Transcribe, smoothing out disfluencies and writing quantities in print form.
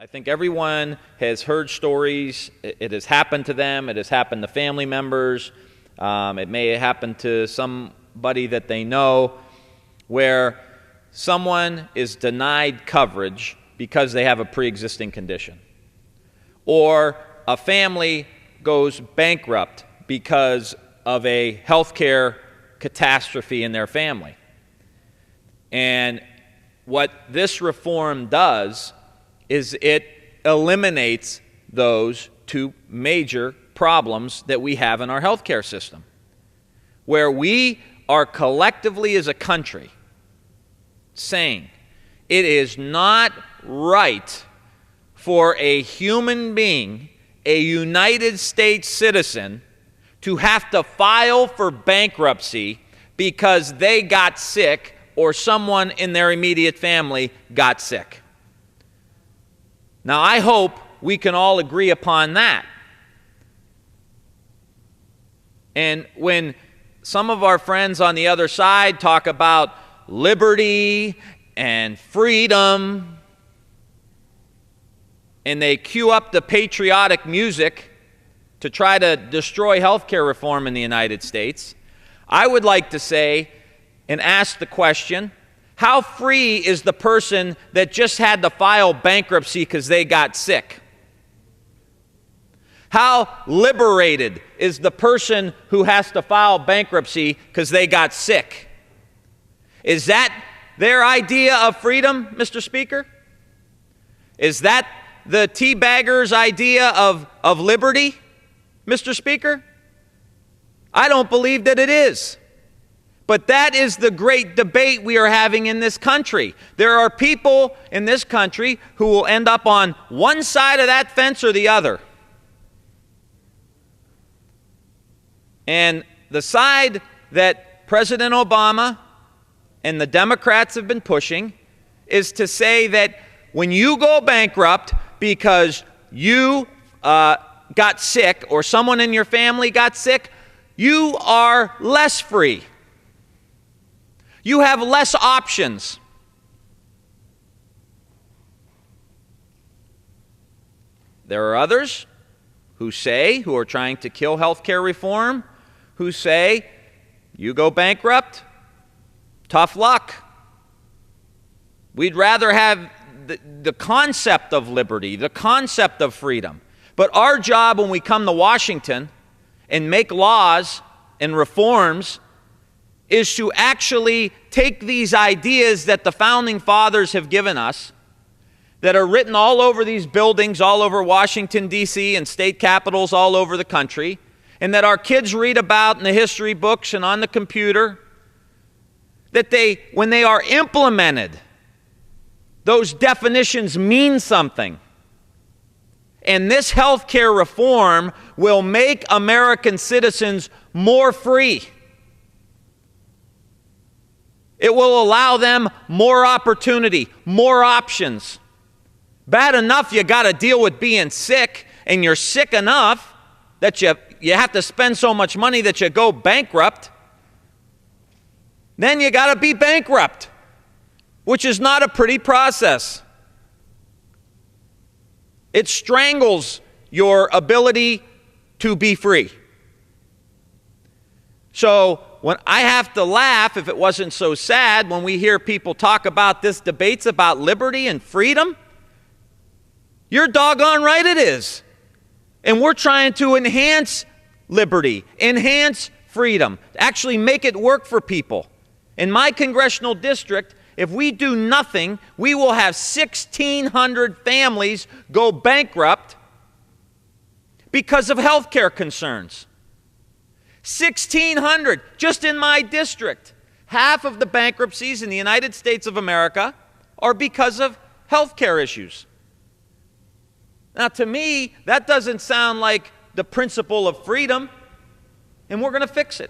I think everyone has heard stories. It has happened to them. It has happened to family members. It may happen to somebody that they know, where someone is denied coverage because they have a pre-existing condition, or a family goes bankrupt because of a healthcare catastrophe in their family. And what this reform does is it eliminates those two major problems that we have in our healthcare system, where we are collectively as a country saying it is not right for a human being, a United States citizen, to have to file for bankruptcy because they got sick or someone in their immediate family got sick. Now, I hope we can all agree upon that. And when some of our friends on the other side talk about liberty and freedom, and they cue up the patriotic music to try to destroy healthcare reform in the United States, I would like to say and ask the question, how free is the person that just had to file bankruptcy because they got sick? How liberated is the person who has to file bankruptcy because they got sick? Is that their idea of freedom, Mr. Speaker? Is that the teabagger's idea of liberty, Mr. Speaker? I don't believe that it is. But that is the great debate we are having in this country. There are people in this country who will end up on one side of that fence or the other. And the side that President Obama and the Democrats have been pushing is to say that when you go bankrupt because you got sick or someone in your family got sick, you are less free. You have less options. There are others who are trying to kill healthcare reform, who say, you go bankrupt, tough luck. We'd rather have the concept of liberty, the concept of freedom. But our job when we come to Washington and make laws and reforms is to actually take these ideas that the Founding Fathers have given us, that are written all over these buildings, all over Washington, D.C., and state capitals all over the country, and that our kids read about in the history books and on the computer, that when they are implemented, those definitions mean something. And this health care reform will make American citizens more free. It will allow them more opportunity, more options. Bad enough you got to deal with being sick, and you're sick enough that you have to spend so much money that you go bankrupt. Then you got to be bankrupt, which is not a pretty process. It strangles your ability to be free. So when I have to laugh, if it wasn't so sad, when we hear people talk about this debates about liberty and freedom, you're doggone right it is. And we're trying to enhance liberty, enhance freedom, actually make it work for people. In my congressional district, if we do nothing, we will have 1,600 families go bankrupt because of health care concerns. 1,600 just in my district. Half of the bankruptcies in the United States of America are because of health care issues. Now, to me, that doesn't sound like the principle of freedom, and we're going to fix it.